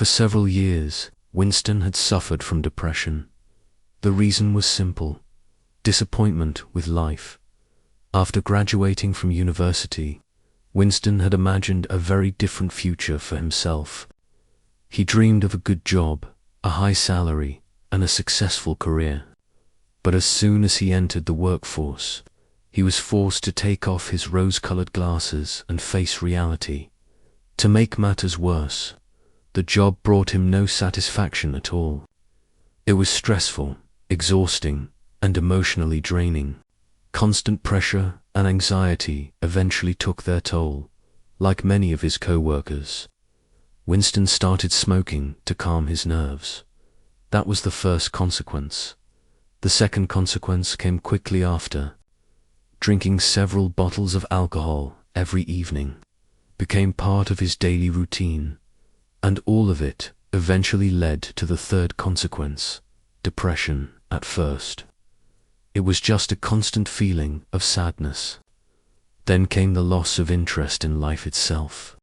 For several years, Winston had suffered from depression. The reason was simple: disappointment with life. After graduating from university, Winston had imagined a very different future for himself. He dreamed of a good job, a high salary, and a successful career. But as soon as he entered the workforce, he was forced to take off his rose-colored glasses and face reality. To make matters worse, the job brought him no satisfaction at all. It was stressful, exhausting, and emotionally draining. Constant pressure and anxiety eventually took their toll. Like many of his co-workers, Winston started smoking to calm his nerves. That was the first consequence. The second consequence came quickly after. Drinking several bottles of alcohol every evening became part of his daily routine, and all of it eventually led to the third consequence: depression. At first, it was just a constant feeling of sadness. Then came the loss of interest in life itself.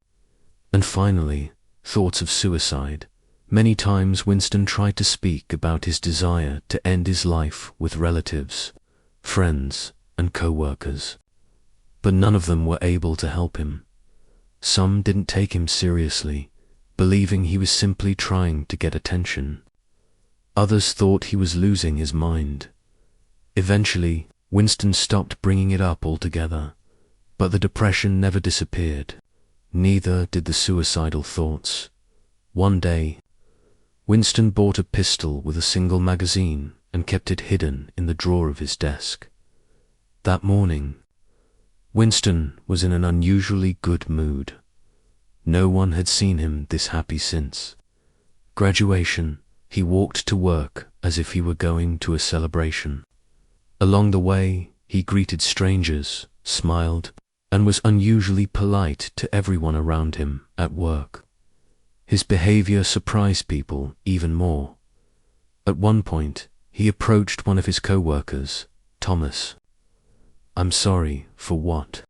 And finally, thoughts of suicide. Many times Winston tried to speak about his desire to end his life with relatives, friends, and co-workers. But none of them were able to help him. Some didn't take him seriously, believing he was simply trying to get attention. Others thought he was losing his mind. Eventually, Winston stopped bringing it up altogether, but the depression never disappeared. Neither did the suicidal thoughts. One day, Winston bought a pistol with a single magazine and kept it hidden in the drawer of his desk. That morning, Winston was in an unusually good mood. No one had seen him this happy since graduation. He walked to work as if he were going to a celebration. Along the way, he greeted strangers, smiled, and was unusually polite to everyone around him at work. His behavior surprised people even more. At one point, he approached one of his co-workers, Thomas. "I'm sorry, for what?"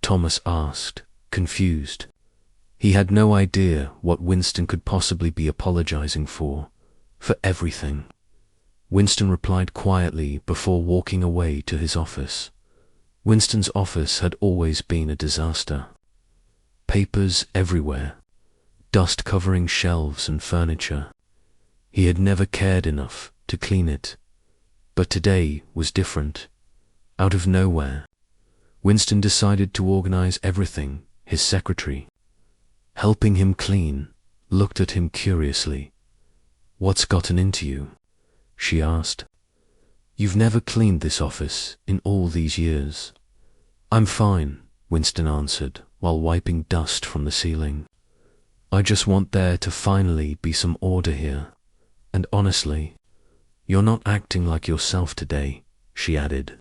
Thomas asked, confused. He had no idea what Winston could possibly be apologizing for everything. Winston replied quietly before walking away to his office. Winston's office had always been a disaster. Papers everywhere, dust covering shelves and furniture. He had never cared enough to clean it. But today was different. Out of nowhere, Winston decided to organize everything. His secretary, helping him clean, looked at him curiously. "What's gotten into you?" she asked. "You've never cleaned this office in all these years." "I'm fine," Winston answered while wiping dust from the ceiling. "I just want there to finally be some order here. And honestly, you're not acting like yourself today," she added.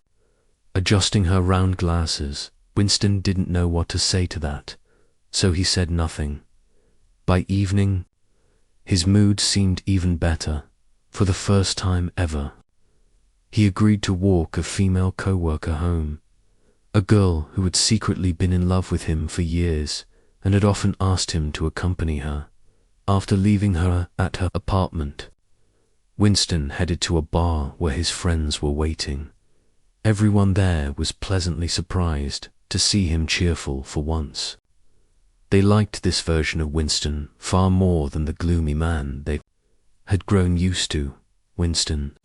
Adjusting her round glasses, Winston didn't know what to say to that, so he said nothing. By evening, his mood seemed even better. For the first time ever, he agreed to walk a female co-worker home, a girl who had secretly been in love with him for years and had often asked him to accompany her. After leaving her at her apartment, Winston headed to a bar where his friends were waiting. Everyone there was pleasantly surprised to see him cheerful for once. They liked this version of Winston far more than the gloomy man they had grown used to. Winston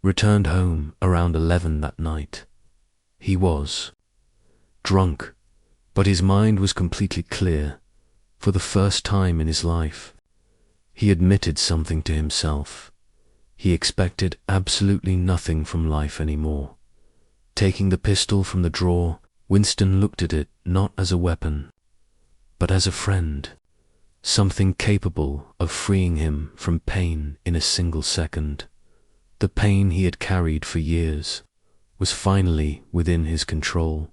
returned home around 11 that night. He was drunk, but his mind was completely clear. For the first time in his life, he admitted something to himself. He expected absolutely nothing from life anymore. Taking the pistol from the drawer, Winston looked at it not as a weapon, but as a friend, something capable of freeing him from pain in a single second. The pain he had carried for years was finally within his control.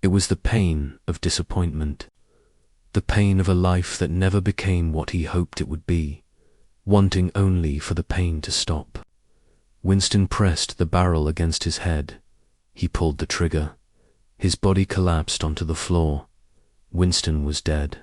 It was the pain of disappointment, the pain of a life that never became what he hoped it would be, wanting only for the pain to stop. Winston pressed the barrel against his head. He pulled the trigger. His body collapsed onto the floor. Winston was dead.